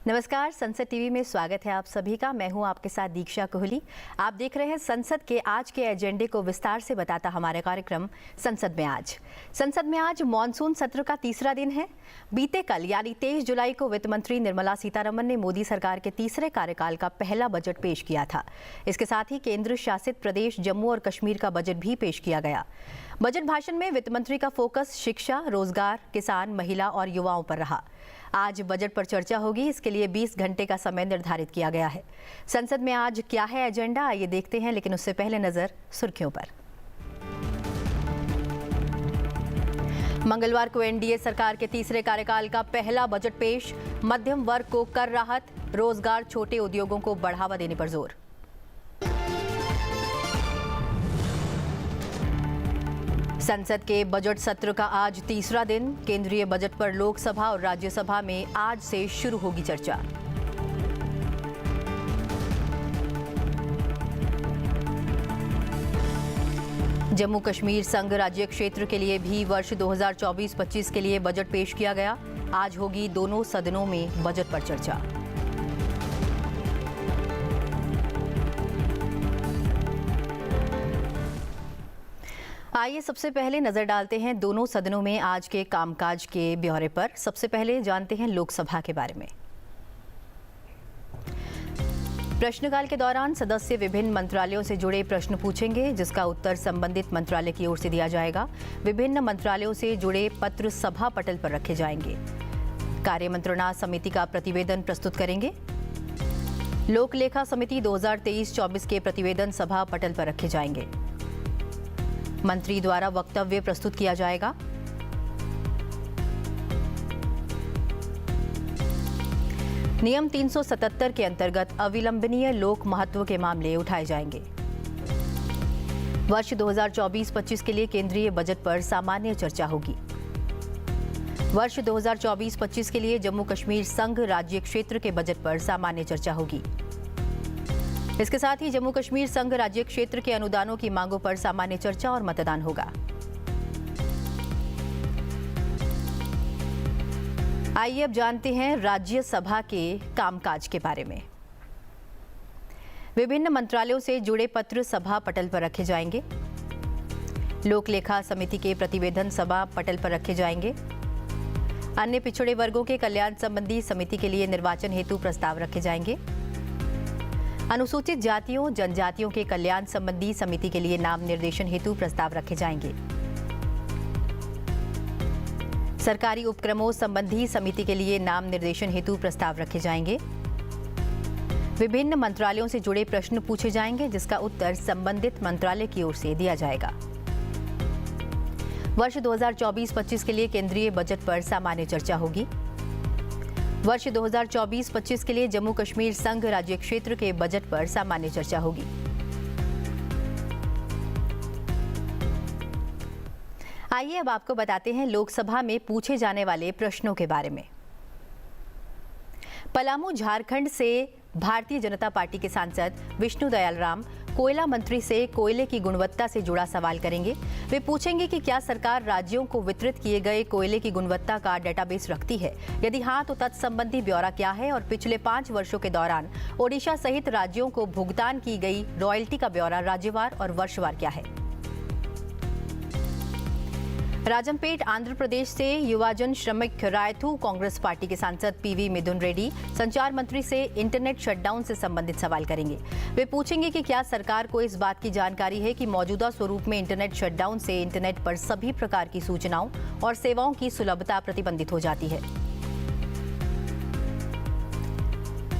नमस्कार, संसद टीवी में स्वागत है आप सभी का। मैं हूं आपके साथ दीक्षा कोहली। आप देख रहे हैं संसद के आज के एजेंडे को विस्तार से बताता हमारे कार्यक्रम संसद में आज। संसद में आज मॉनसून सत्र का तीसरा दिन है। बीते कल यानी 23 जुलाई को वित्त मंत्री निर्मला सीतारमण ने मोदी सरकार के तीसरे कार्यकाल का पहला बजट पेश किया था। इसके साथ ही केंद्र शासित प्रदेश जम्मू और कश्मीर का बजट भी पेश किया गया। बजट भाषण में वित्त मंत्री का फोकस शिक्षा, रोजगार, किसान, महिला और युवाओं पर रहा। आज बजट पर चर्चा होगी, इसके लिए 20 घंटे का समय निर्धारित किया गया है। संसद में आज क्या है एजेंडा, आइए देखते हैं, लेकिन उससे पहले नजर सुर्खियों पर। मंगलवार को एनडीए सरकार के तीसरे कार्यकाल का पहला बजट पेश। मध्यम वर्ग को कर राहत, रोजगार, छोटे उद्योगों को बढ़ावा देने पर जोर। संसद के बजट सत्र का आज तीसरा दिन। केंद्रीय बजट पर लोकसभा और राज्यसभा में आज से शुरू होगी चर्चा। जम्मू कश्मीर संघ राज्य क्षेत्र के लिए भी वर्ष 2024-25 के लिए बजट पेश किया गया। आज होगी दोनों सदनों में बजट पर चर्चा। आइए सबसे पहले नजर डालते हैं दोनों सदनों में आज के कामकाज के ब्यौरे पर। सबसे पहले जानते हैं लोकसभा के बारे में। प्रश्नकाल के दौरान सदस्य विभिन्न मंत्रालयों से जुड़े प्रश्न पूछेंगे, जिसका उत्तर संबंधित मंत्रालय की ओर से दिया जाएगा। विभिन्न मंत्रालयों से जुड़े पत्र सभा पटल पर रखे जाएंगे। कार्य मंत्रणा समिति का प्रतिवेदन प्रस्तुत करेंगे। लोक लेखा समिति 2023-24 के प्रतिवेदन सभा पटल पर रखे जाएंगे। मंत्री द्वारा वक्तव्य प्रस्तुत किया जाएगा। नियम 377 के अंतर्गत अविलंबनीय लोक महत्व के मामले उठाए जाएंगे। वर्ष 2024-25 के लिए केंद्रीय बजट पर सामान्य चर्चा होगी। वर्ष 2024-25 के लिए जम्मू कश्मीर संघ राज्य क्षेत्र के बजट पर सामान्य चर्चा होगी। इसके साथ ही जम्मू कश्मीर संघ राज्य क्षेत्र के अनुदानों की मांगों पर सामान्य चर्चा और मतदान होगा। आइए अब जानते हैं राज्यसभा के कामकाज के बारे में। विभिन्न मंत्रालयों से जुड़े पत्र सभा पटल पर रखे जाएंगे। लोक लेखा समिति के प्रतिवेदन सभा पटल पर रखे जाएंगे। अन्य पिछड़े वर्गों के कल्याण संबंधी समिति के लिए निर्वाचन हेतु प्रस्ताव रखे जाएंगे। अनुसूचित जातियों जनजातियों के कल्याण संबंधी समिति के लिए नाम निर्देशन हेतु प्रस्ताव रखे जाएंगे। सरकारी उपक्रमों संबंधी समिति के लिए नाम निर्देशन हेतु प्रस्ताव रखे जाएंगे। विभिन्न मंत्रालयों से जुड़े प्रश्न पूछे जाएंगे, जिसका उत्तर संबंधित मंत्रालय की ओर से दिया जाएगा। वर्ष 2024-25 के लिए केंद्रीय बजट पर सामान्य चर्चा होगी। वर्ष 2024-25 के लिए जम्मू कश्मीर संघ राज्य क्षेत्र के बजट पर सामान्य चर्चा होगी। आइए अब आपको बताते हैं लोकसभा में पूछे जाने वाले प्रश्नों के बारे में। पलामू झारखंड से भारतीय जनता पार्टी के सांसद विष्णु दयाल राम कोयला मंत्री से कोयले की गुणवत्ता से जुड़ा सवाल करेंगे। वे पूछेंगे कि क्या सरकार राज्यों को वितरित किए गए कोयले की गुणवत्ता का डेटाबेस रखती है, यदि हाँ तो तत्संबंधी ब्यौरा क्या है, और पिछले 5 वर्षों के दौरान ओडिशा सहित राज्यों को भुगतान की गई रॉयल्टी का ब्यौरा राज्यवार और वर्षवार क्या है। राजमपेट आंध्र प्रदेश से युवाजन श्रमिक रायथू कांग्रेस पार्टी के सांसद पीवी मिथुन रेड्डी संचार मंत्री से इंटरनेट शटडाउन से संबंधित सवाल करेंगे। वे पूछेंगे कि क्या सरकार को इस बात की जानकारी है कि मौजूदा स्वरूप में इंटरनेट शटडाउन से इंटरनेट पर सभी प्रकार की सूचनाओं और सेवाओं की सुलभता प्रतिबंधित हो जाती है।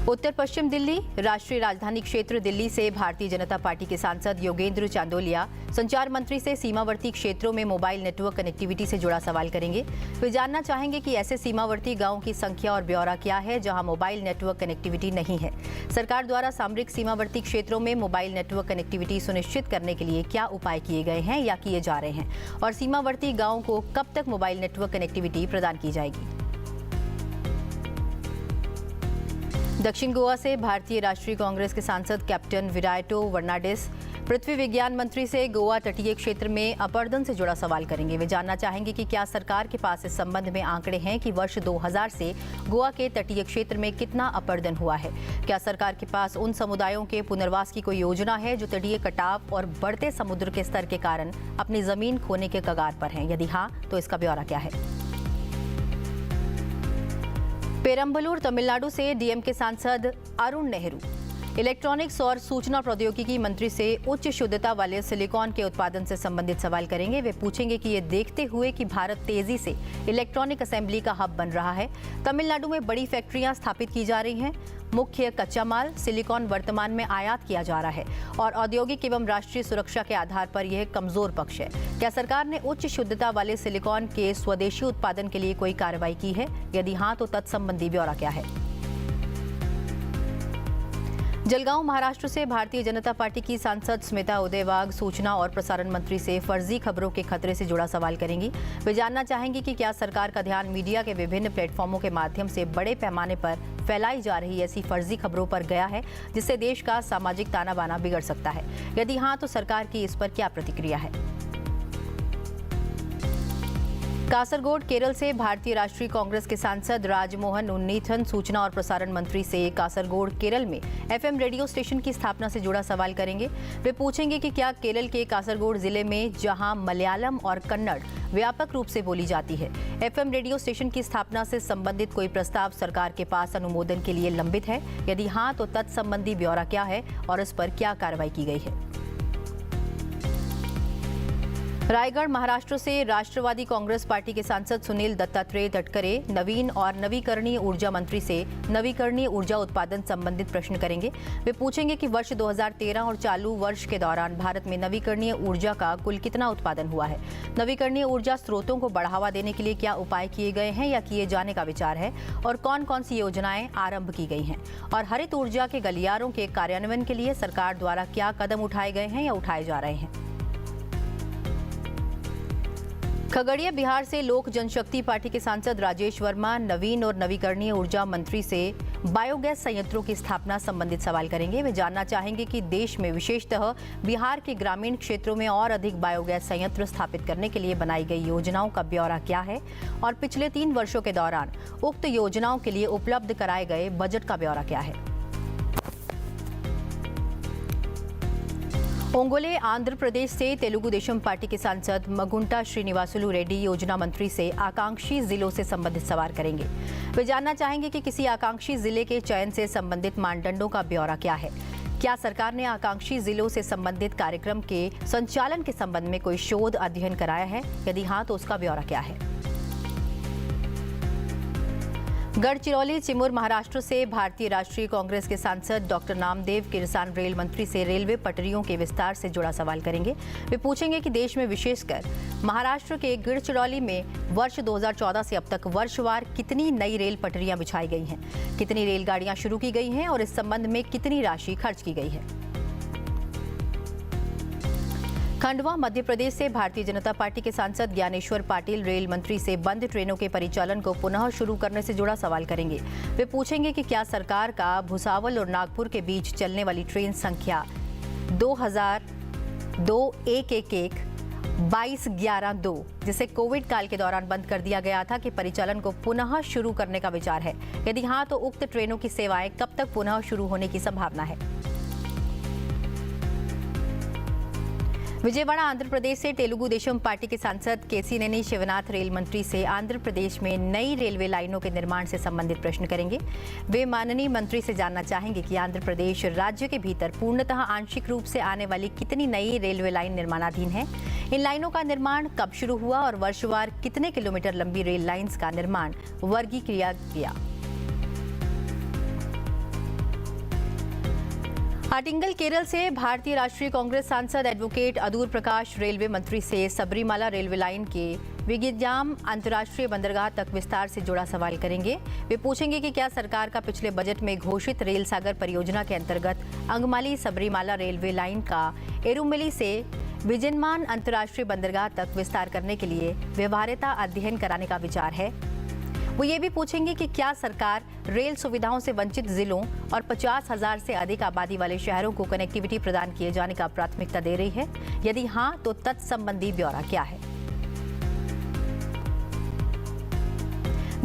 उत्तर पश्चिम दिल्ली राष्ट्रीय राजधानी क्षेत्र दिल्ली से भारतीय जनता पार्टी के सांसद योगेंद्र चांदोलिया संचार मंत्री से सीमावर्ती क्षेत्रों में मोबाइल नेटवर्क कनेक्टिविटी से जुड़ा सवाल करेंगे। वे जानना चाहेंगे कि ऐसे सीमावर्ती गांवों की संख्या और ब्यौरा क्या है जहां मोबाइल नेटवर्क कनेक्टिविटी नहीं है। सरकार द्वारा सामरिक सीमावर्ती क्षेत्रों में मोबाइल नेटवर्क कनेक्टिविटी सुनिश्चित करने के लिए क्या उपाय किए गए हैं या किए जा रहे हैं, और सीमावर्ती गांवों को कब तक मोबाइल नेटवर्क कनेक्टिविटी प्रदान की जाएगी। दक्षिण गोवा से भारतीय राष्ट्रीय कांग्रेस के सांसद कैप्टन विरायटो वर्नाडिस पृथ्वी विज्ञान मंत्री से गोवा तटीय क्षेत्र में अपरदन से जुड़ा सवाल करेंगे। वे जानना चाहेंगे कि क्या सरकार के पास इस संबंध में आंकड़े हैं कि वर्ष 2000 से गोवा के तटीय क्षेत्र में कितना अपरदन हुआ है। क्या सरकार के पास उन समुदायों के पुनर्वास की कोई योजना है जो तटीय कटाव और बढ़ते समुद्र के स्तर के कारण अपनी जमीन खोने के कगार पर हैं? यदि हाँ, तो इसका ब्यौरा क्या है? पेरंबलूर तमिलनाडु से डीएमके सांसद अरुण नेहरू इलेक्ट्रॉनिक्स और सूचना प्रौद्योगिकी मंत्री से उच्च शुद्धता वाले सिलिकॉन के उत्पादन से संबंधित सवाल करेंगे। वे पूछेंगे कि ये देखते हुए कि भारत तेजी से इलेक्ट्रॉनिक असेंबली का हब बन रहा है, तमिलनाडु में बड़ी फैक्ट्रियां स्थापित की जा रही हैं। मुख्य कच्चा माल सिलिकॉन वर्तमान में आयात किया जा रहा है और औद्योगिक एवं राष्ट्रीय सुरक्षा के आधार पर यह कमजोर पक्ष है। क्या सरकार ने उच्च शुद्धता वाले सिलिकॉन के स्वदेशी उत्पादन के लिए कोई कार्रवाई की है? यदि हाँ, तो तत्संबंधी ब्यौरा क्या है? जलगांव महाराष्ट्र से भारतीय जनता पार्टी की सांसद स्मिता उदयवाग सूचना और प्रसारण मंत्री से फर्जी खबरों के खतरे से जुड़ा सवाल करेंगी। वे जानना चाहेंगी कि क्या सरकार का ध्यान मीडिया के विभिन्न प्लेटफॉर्मों के माध्यम से बड़े पैमाने पर फैलाई जा रही ऐसी फर्जी खबरों पर गया है जिससे देश का सामाजिक ताना बाना बिगड़ सकता है। यदि हाँ, तो सरकार की इस पर क्या प्रतिक्रिया है? कासरगोड केरल से भारतीय राष्ट्रीय कांग्रेस के सांसद राजमोहन उन्नीथन सूचना और प्रसारण मंत्री से कासरगोड केरल में एफएम रेडियो स्टेशन की स्थापना से जुड़ा सवाल करेंगे। वे पूछेंगे कि क्या केरल के कासरगोड जिले में जहां मलयालम और कन्नड़ व्यापक रूप से बोली जाती है, एफएम रेडियो स्टेशन की स्थापना से संबंधित कोई प्रस्ताव सरकार के पास अनुमोदन के लिए लंबित है? यदि हाँ, तो तत्संबंधी ब्यौरा क्या है और इस पर क्या कार्रवाई की गई है? रायगढ़ महाराष्ट्र से राष्ट्रवादी कांग्रेस पार्टी के सांसद सुनील दत्तात्रेय तटकरे नवीन और नवीकरणीय ऊर्जा मंत्री से नवीकरणीय ऊर्जा उत्पादन संबंधित प्रश्न करेंगे। वे पूछेंगे कि वर्ष 2013 और चालू वर्ष के दौरान भारत में नवीकरणीय ऊर्जा का कुल कितना उत्पादन हुआ है। नवीकरणीय ऊर्जा स्रोतों को बढ़ावा देने के लिए क्या उपाय किए गए हैं या किए जाने का विचार है और कौन कौन सी योजनाएं आरंभ की गई हैं और हरित ऊर्जा के गलियारों के कार्यान्वयन के लिए सरकार द्वारा क्या कदम उठाए गए हैं या उठाए जा रहे हैं। खगड़िया बिहार से लोक जनशक्ति पार्टी के सांसद राजेश वर्मा नवीन और नवीकरणीय ऊर्जा मंत्री से बायोगैस संयंत्रों की स्थापना संबंधित सवाल करेंगे। वे जानना चाहेंगे कि देश में विशेषतः बिहार के ग्रामीण क्षेत्रों में और अधिक बायोगैस संयंत्र स्थापित करने के लिए बनाई गई योजनाओं का ब्यौरा क्या है और पिछले 3 वर्षों के दौरान उक्त योजनाओं के लिए उपलब्ध कराए गए बजट का ब्यौरा क्या है। ओंगोले आंध्र प्रदेश से तेलुगु देशम पार्टी के सांसद मगुंटा श्रीनिवासुलु रेड्डी योजना मंत्री से आकांक्षी जिलों से संबंधित सवाल करेंगे। वे जानना चाहेंगे कि किसी आकांक्षी जिले के चयन से संबंधित मानदंडों का ब्यौरा क्या है। क्या सरकार ने आकांक्षी जिलों से संबंधित कार्यक्रम के संचालन के संबंध में कोई शोध अध्ययन कराया है? यदि हाँ, तो उसका ब्यौरा क्या है। गढ़चिरौली चिमूर महाराष्ट्र से भारतीय राष्ट्रीय कांग्रेस के सांसद डॉक्टर नामदेव किरसान रेल मंत्री से रेलवे पटरियों के विस्तार से जुड़ा सवाल करेंगे। वे पूछेंगे कि देश में विशेषकर महाराष्ट्र के गढ़चिरौली में वर्ष 2014 से अब तक वर्षवार कितनी नई रेल पटरियां बिछाई गई हैं, कितनी रेलगाड़ियां शुरू की गई हैं और इस संबंध में कितनी राशि खर्च की गई है। खंडवा मध्य प्रदेश से भारतीय जनता पार्टी के सांसद ज्ञानेश्वर पाटिल रेल मंत्री से बंद ट्रेनों के परिचालन को पुनः शुरू करने से जुड़ा सवाल करेंगे। वे पूछेंगे कि क्या सरकार का भुसावल और नागपुर के बीच चलने वाली ट्रेन संख्या 2002-1111-22-11-2 जिसे कोविड काल के दौरान बंद कर दिया गया था कि परिचालन को पुनः शुरू करने का विचार है। यदि हाँ, तो उक्त ट्रेनों की सेवाएं कब तक पुनः शुरू होने की संभावना है। विजयवाड़ा आंध्र प्रदेश से तेलुगु देशम पार्टी के सांसद केसीनेनी शिवनाथ रेल मंत्री से आंध्र प्रदेश में नई रेलवे लाइनों के निर्माण से संबंधित प्रश्न करेंगे। वे माननीय मंत्री से जानना चाहेंगे कि आंध्र प्रदेश राज्य के भीतर पूर्णतः आंशिक रूप से आने वाली कितनी नई रेलवे लाइन निर्माणाधीन है, इन लाइनों का निर्माण कब शुरू हुआ और वर्षवार कितने किलोमीटर लंबी रेल लाइन्स का निर्माण वर्गीकृत किया। आटिंगल केरल से भारतीय राष्ट्रीय कांग्रेस सांसद एडवोकेट अदूर प्रकाश रेलवे मंत्री से सबरीमाला रेलवे लाइन के विगियाम अंतर्राष्ट्रीय बंदरगाह तक विस्तार से जुड़ा सवाल करेंगे। वे पूछेंगे कि क्या सरकार का पिछले बजट में घोषित रेल सागर परियोजना के अंतर्गत अंगमाली सबरीमाला रेलवे लाइन का एरुमेली से विजयमान अंतर्राष्ट्रीय बंदरगाह तक विस्तार करने के लिए व्यवहार्यता अध्ययन कराने का विचार है। वो ये भी पूछेंगे कि क्या सरकार रेल सुविधाओं से वंचित जिलों और 50,000 से अधिक आबादी वाले शहरों को कनेक्टिविटी प्रदान किए जाने का प्राथमिकता दे रही है। यदि हाँ, तो तत्संबंधी ब्यौरा क्या है।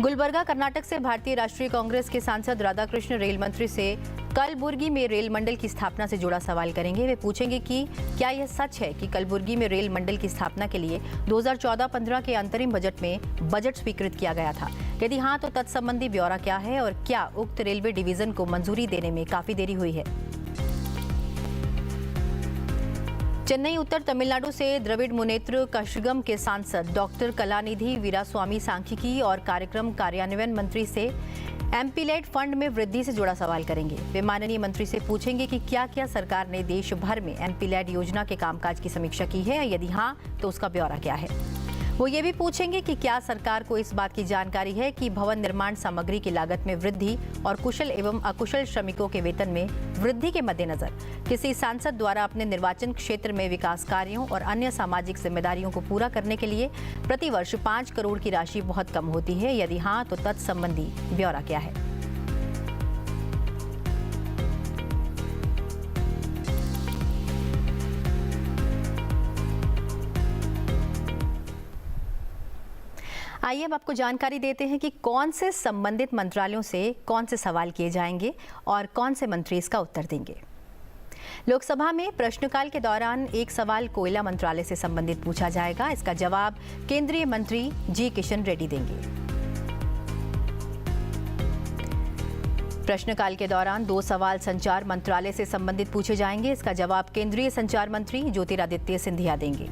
गुलबर्गा कर्नाटक से भारतीय राष्ट्रीय कांग्रेस के सांसद राधाकृष्ण रेल मंत्री से कलबुर्गी में रेल मंडल की स्थापना से जुड़ा सवाल करेंगे। वे पूछेंगे कि क्या यह सच है कि कलबुर्गी में रेल मंडल की स्थापना के लिए 2014-15 के अंतरिम बजट में बजट स्वीकृत किया गया था। यदि हाँ, तो तत्संबंधी ब्यौरा क्या है और क्या उक्त रेलवे डिवीजन को मंजूरी देने में काफी देरी हुई है। चेन्नई उत्तर तमिलनाडु से द्रविड़ मुनेत्र कशगम के सांसद डॉक्टर कलानिधि वीरास्वामी सांख्यिकी और कार्यक्रम कार्यान्वयन मंत्री से एमपीलैड फंड में वृद्धि से जुड़ा सवाल करेंगे। वे माननीय मंत्री से पूछेंगे कि क्या क्या सरकार ने देश भर में एमपीलैड योजना के कामकाज की समीक्षा की है। यदि हाँ, तो उसका ब्यौरा क्या है। वो ये भी पूछेंगे कि क्या सरकार को इस बात की जानकारी है कि भवन निर्माण सामग्री की लागत में वृद्धि और कुशल एवं अकुशल श्रमिकों के वेतन में वृद्धि के मद्देनजर किसी सांसद द्वारा अपने निर्वाचन क्षेत्र में विकास कार्यों और अन्य सामाजिक जिम्मेदारियों को पूरा करने के लिए प्रतिवर्ष 5 करोड़ की राशि बहुत कम होती है। यदि हाँ, तो तत्संबंधी ब्यौरा क्या है। आइए अब आपको जानकारी देते हैं कि कौन से संबंधित मंत्रालयों से कौन से सवाल किए जाएंगे और कौन से मंत्री इसका उत्तर देंगे। लोकसभा में प्रश्नकाल के दौरान एक सवाल कोयला मंत्रालय से संबंधित पूछा जाएगा। इसका जवाब केंद्रीय मंत्री जी किशन रेड्डी देंगे। प्रश्नकाल के दौरान 2 सवाल संचार मंत्रालय से संबंधित पूछे जाएंगे। इसका जवाब केंद्रीय संचार मंत्री ज्योतिरादित्य सिंधिया देंगे।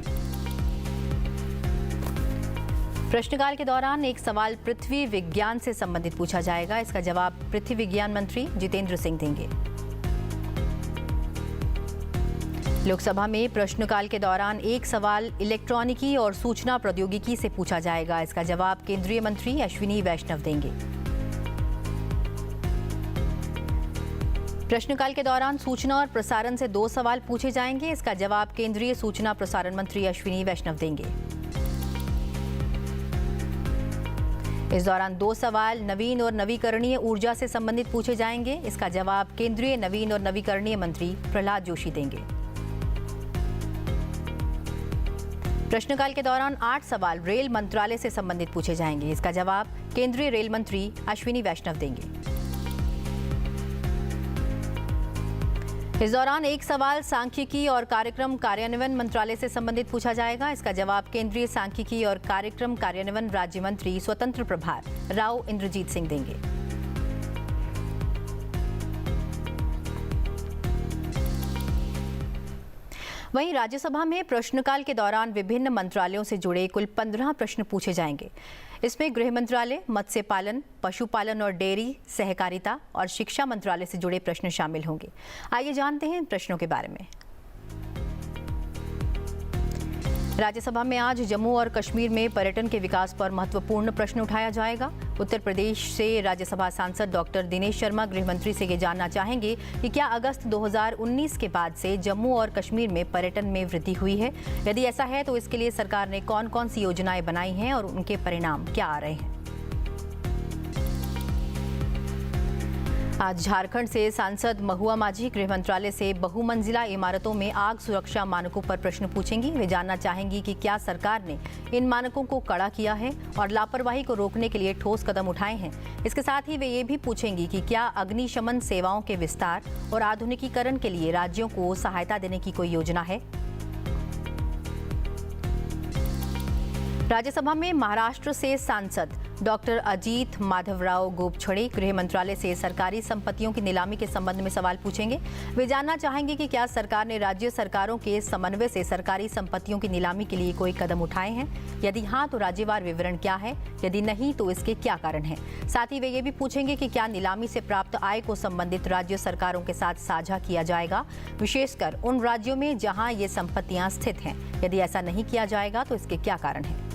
प्रश्नकाल के दौरान एक सवाल पृथ्वी विज्ञान से संबंधित पूछा जाएगा। इसका जवाब पृथ्वी विज्ञान मंत्री जितेंद्र सिंह देंगे। लोकसभा में प्रश्नकाल के दौरान एक सवाल इलेक्ट्रॉनिकी और सूचना प्रौद्योगिकी से पूछा जाएगा। इसका जवाब केंद्रीय मंत्री अश्विनी वैष्णव देंगे। प्रश्नकाल के दौरान सूचना और प्रसारण से 2 सवाल पूछे जाएंगे। इसका जवाब केंद्रीय सूचना प्रसारण मंत्री अश्विनी वैष्णव देंगे। इस दौरान 2 सवाल नवीन और नवीकरणीय ऊर्जा से संबंधित पूछे जाएंगे। इसका जवाब केंद्रीय नवीन और नवीकरणीय मंत्री प्रहलाद जोशी देंगे। प्रश्नकाल के दौरान 8 सवाल रेल मंत्रालय से संबंधित पूछे जाएंगे। इसका जवाब केंद्रीय रेल मंत्री अश्विनी वैष्णव देंगे। इस दौरान एक सवाल सांख्यिकी और कार्यक्रम कार्यान्वयन मंत्रालय से संबंधित पूछा जाएगा। इसका जवाब केंद्रीय सांख्यिकी और कार्यक्रम कार्यान्वयन राज्य मंत्री स्वतंत्र प्रभार राव इंद्रजीत सिंह देंगे। वहीं राज्यसभा में प्रश्नकाल के दौरान विभिन्न मंत्रालयों से जुड़े कुल 15 प्रश्न पूछे जाएंगे। इसमें गृह मंत्रालय, मत्स्य पालन, पशुपालन और डेयरी, सहकारिता और शिक्षा मंत्रालय से जुड़े प्रश्न शामिल होंगे। आइए जानते हैं इन प्रश्नों के बारे में। राज्यसभा में आज जम्मू और कश्मीर में पर्यटन के विकास पर महत्वपूर्ण प्रश्न उठाया जाएगा। उत्तर प्रदेश से राज्यसभा सांसद डॉक्टर दिनेश शर्मा गृह मंत्री से ये जानना चाहेंगे कि क्या अगस्त 2019 के बाद से जम्मू और कश्मीर में पर्यटन में वृद्धि हुई है। यदि ऐसा है तो इसके लिए सरकार ने कौन कौन सी योजनाएं बनाई हैं और उनके परिणाम क्या आ रहे हैं। आज झारखंड से सांसद महुआ माझी गृह मंत्रालय से बहुमंजिला इमारतों में आग सुरक्षा मानकों पर प्रश्न पूछेंगी। वे जानना चाहेंगी कि क्या सरकार ने इन मानकों को कड़ा किया है और लापरवाही को रोकने के लिए ठोस कदम उठाए हैं। इसके साथ ही वे ये भी पूछेंगी कि क्या अग्निशमन सेवाओं के विस्तार और आधुनिकीकरण के लिए राज्यों को सहायता देने की कोई योजना है। राज्यसभा में महाराष्ट्र से सांसद डॉक्टर अजीत माधवराव गोपछड़े गृह मंत्रालय से सरकारी संपत्तियों की नीलामी के संबंध में सवाल पूछेंगे। वे जानना चाहेंगे कि क्या सरकार ने राज्य सरकारों के समन्वय से सरकारी संपत्तियों की नीलामी के लिए कोई कदम उठाए हैं। यदि हाँ, तो राज्यवार विवरण क्या है। यदि नहीं, तो इसके क्या कारण हैं। साथ ही वे ये भी पूछेंगे कि क्या नीलामी से प्राप्त आय को संबंधित राज्य सरकारों के साथ साझा किया जाएगा, विशेषकर उन राज्यों में जहां ये संपत्तियां स्थित हैं। यदि ऐसा नहीं किया जाएगा तो इसके क्या कारण हैं।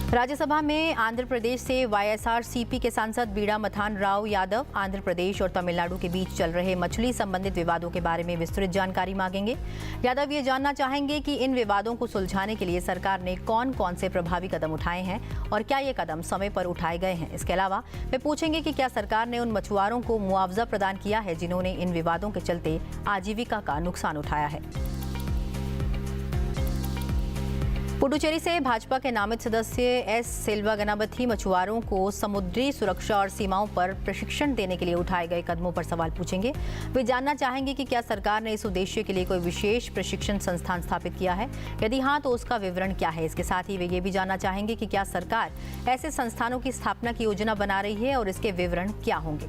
राज्यसभा में आंध्र प्रदेश से वाईएसआरसीपी के सांसद बीड़ा मथान राव यादव आंध्र प्रदेश और तमिलनाडु के बीच चल रहे मछली संबंधित विवादों के बारे में विस्तृत जानकारी मांगेंगे। यादव ये जानना चाहेंगे कि इन विवादों को सुलझाने के लिए सरकार ने कौन कौन से प्रभावी कदम उठाए हैं और क्या ये कदम समय पर उठाए गए हैं। इसके अलावा वे पूछेंगे कि क्या सरकार ने उन मछुआरों को मुआवजा प्रदान किया है जिन्होंने इन विवादों के चलते आजीविका का नुकसान उठाया है। पुडुचेरी से भाजपा के नामित सदस्य एस सिल्वा गनाबथी मछुआरों को समुद्री सुरक्षा और सीमाओं पर प्रशिक्षण देने के लिए उठाए गए कदमों पर सवाल पूछेंगे। वे जानना चाहेंगे कि क्या सरकार ने इस उद्देश्य के लिए कोई विशेष प्रशिक्षण संस्थान स्थापित किया है, यदि हाँ तो उसका विवरण क्या है। इसके साथ ही वे ये भी जानना चाहेंगे कि क्या सरकार ऐसे संस्थानों की स्थापना की योजना बना रही है और इसके विवरण क्या होंगे।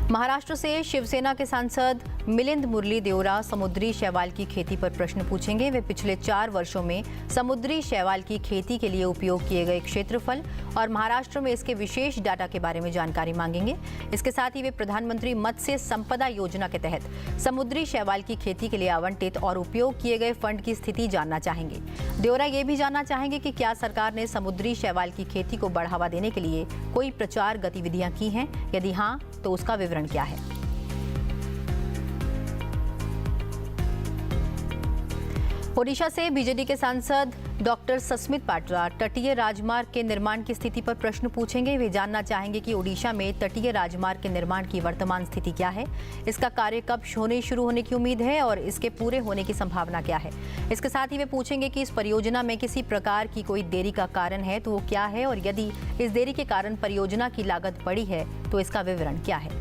महाराष्ट्र से शिवसेना के सांसद मिलिंद मुरली देओरा समुद्री शैवाल की खेती पर प्रश्न पूछेंगे। वे पिछले 4 वर्षों में समुद्री शैवाल की खेती के लिए उपयोग किए गए क्षेत्रफल और महाराष्ट्र में इसके विशेष डाटा के बारे में जानकारी मांगेंगे। इसके साथ ही वे प्रधानमंत्री मत्स्य संपदा योजना के तहत समुद्री शैवाल की खेती के लिए आवंटित और उपयोग किए गए फंड की स्थिति जानना चाहेंगे। देओरा ये भी जानना चाहेंगे कि क्या सरकार ने समुद्री शैवाल की खेती को बढ़ावा देने के लिए कोई प्रचार गतिविधियां की हैं, यदि हाँ तो उसका विवरण क्या है। ओडिशा से बीजेडी के सांसद डॉक्टर सस्मित पात्रा तटीय राजमार्ग के निर्माण की स्थिति पर प्रश्न पूछेंगे। वे जानना चाहेंगे कि ओडिशा में तटीय राजमार्ग के निर्माण की वर्तमान स्थिति क्या है, इसका कार्य कब शुरू होने की उम्मीद है और इसके पूरे होने की संभावना क्या है। इसके साथ ही वे पूछेंगे कि इस परियोजना में किसी प्रकार की कोई देरी का कारण है तो वो क्या है और यदि इस देरी के कारण परियोजना की लागत बढ़ी है तो इसका विवरण क्या है।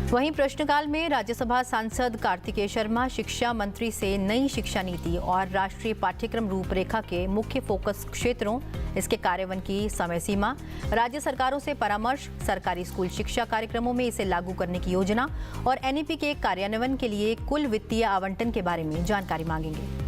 वहीं प्रश्नकाल में राज्यसभा सांसद कार्तिकेय शर्मा शिक्षा मंत्री से नई शिक्षा नीति और राष्ट्रीय पाठ्यक्रम रूपरेखा के मुख्य फोकस क्षेत्रों, इसके कार्यान्वयन की समय सीमा, राज्य सरकारों से परामर्श, सरकारी स्कूल शिक्षा कार्यक्रमों में इसे लागू करने की योजना और एनईपी के कार्यान्वयन के लिए कुल वित्तीय आवंटन के बारे में जानकारी मांगेंगे।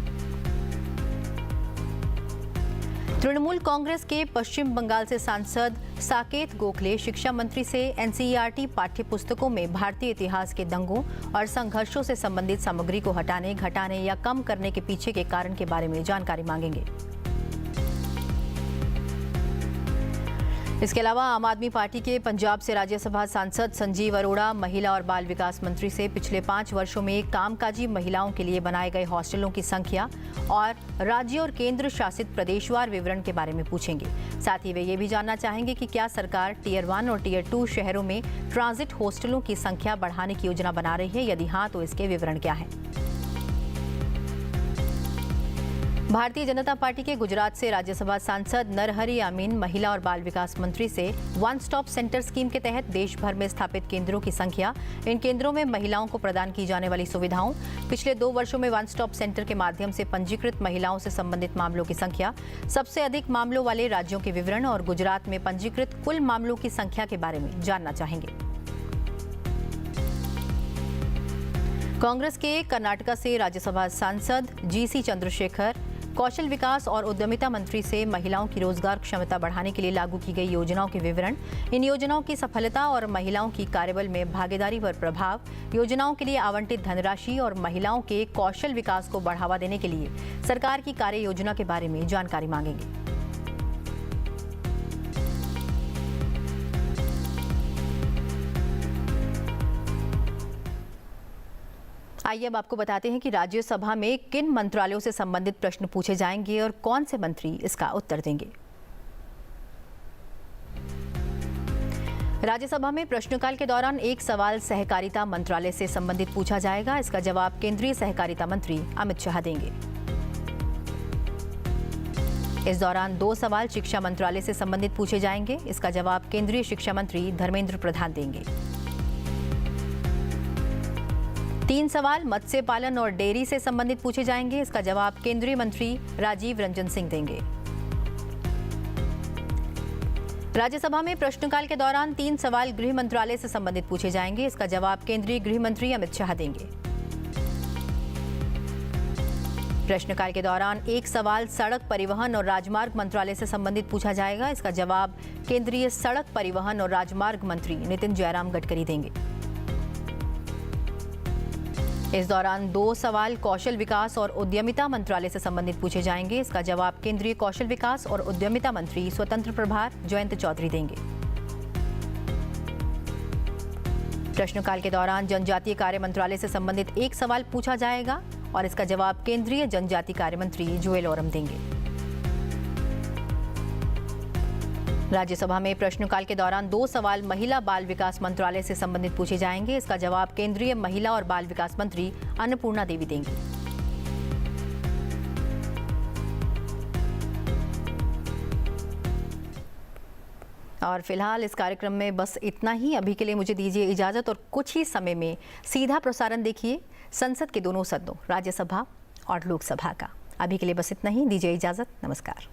तृणमूल कांग्रेस के पश्चिम बंगाल से सांसद साकेत गोखले शिक्षा मंत्री से एनसीईआरटी पाठ्य पुस्तकों में भारतीय इतिहास के दंगों और संघर्षों से संबंधित सामग्री को हटाने, घटाने या कम करने के पीछे के कारण के बारे में जानकारी मांगेंगे। इसके अलावा आम आदमी पार्टी के पंजाब से राज्यसभा सांसद संजीव अरोड़ा महिला और बाल विकास मंत्री से पिछले 5 वर्षों में कामकाजी महिलाओं के लिए बनाए गए हॉस्टलों की संख्या और राज्य और केंद्र शासित प्रदेशवार विवरण के बारे में पूछेंगे। साथ ही वे ये भी जानना चाहेंगे कि क्या सरकार टियर 1 और टियर 2 शहरों में ट्रांजिट हॉस्टलों की संख्या बढ़ाने की योजना बना रही है, यदि हाँ तो इसके विवरण क्या है। भारतीय जनता पार्टी के गुजरात से राज्यसभा सांसद नरहरि अमीन महिला और बाल विकास मंत्री से वन स्टॉप सेंटर स्कीम के तहत देश भर में स्थापित केंद्रों की संख्या, इन केंद्रों में महिलाओं को प्रदान की जाने वाली सुविधाओं, पिछले 2 वर्षों में वन स्टॉप सेंटर के माध्यम से पंजीकृत महिलाओं से संबंधित मामलों की संख्या, सबसे अधिक मामलों वाले राज्यों के विवरण और गुजरात में पंजीकृत कुल मामलों की संख्या के बारे में जानना चाहेंगे। कांग्रेस के कर्नाटक से राज्यसभा सांसद जीसी चंद्रशेखर कौशल विकास और उद्यमिता मंत्री से महिलाओं की रोजगार क्षमता बढ़ाने के लिए लागू की गई योजनाओं के विवरण, इन योजनाओं की सफलता और महिलाओं की कार्यबल में भागीदारी पर प्रभाव, योजनाओं के लिए आवंटित धनराशि और महिलाओं के कौशल विकास को बढ़ावा देने के लिए सरकार की कार्य योजना के बारे में जानकारी मांगेंगे। आइए अब आपको बताते हैं कि राज्यसभा में किन मंत्रालयों से संबंधित प्रश्न पूछे जाएंगे और कौन से मंत्री इसका उत्तर देंगे। राज्यसभा में प्रश्नकाल के दौरान एक सवाल सहकारिता मंत्रालय से संबंधित पूछा जाएगा। इसका जवाब केंद्रीय सहकारिता मंत्री अमित शाह देंगे। इस दौरान 2 सवाल शिक्षा मंत्रालय से संबंधित पूछे जाएंगे। इसका जवाब केंद्रीय शिक्षा मंत्री धर्मेंद्र प्रधान देंगे। 3 सवाल मत्स्य पालन और डेयरी से संबंधित पूछे जाएंगे। इसका जवाब केंद्रीय मंत्री राजीव रंजन सिंह देंगे। राज्यसभा में प्रश्नकाल के दौरान 3 सवाल गृह मंत्रालय से संबंधित पूछे जाएंगे। इसका जवाब केंद्रीय गृह मंत्री अमित शाह देंगे। प्रश्नकाल के दौरान 1 सवाल सड़क परिवहन और राजमार्ग मंत्रालय से संबंधित पूछा जाएगा। इसका जवाब केंद्रीय सड़क परिवहन और राजमार्ग मंत्री नितिन जयराम गडकरी देंगे। इस दौरान 2 सवाल कौशल विकास और उद्यमिता मंत्रालय से संबंधित पूछे जाएंगे। इसका जवाब केंद्रीय कौशल विकास और उद्यमिता मंत्री स्वतंत्र प्रभार जयंत चौधरी देंगे। प्रश्नकाल के दौरान जनजातीय कार्य मंत्रालय से संबंधित 1 सवाल पूछा जाएगा और इसका जवाब केंद्रीय जनजातीय कार्य मंत्री जुएल ओरम देंगे। राज्यसभा में प्रश्नकाल के दौरान 2 सवाल महिला बाल विकास मंत्रालय से संबंधित पूछे जाएंगे। इसका जवाब केंद्रीय महिला और बाल विकास मंत्री अन्नपूर्णा देवी देंगी। और फिलहाल इस कार्यक्रम में बस इतना ही। अभी के लिए मुझे दीजिए इजाजत और कुछ ही समय में सीधा प्रसारण देखिए संसद के दोनों सदनों, राज्यसभा और लोकसभा का। अभी के लिए बस इतना ही, दीजिए इजाजत। नमस्कार।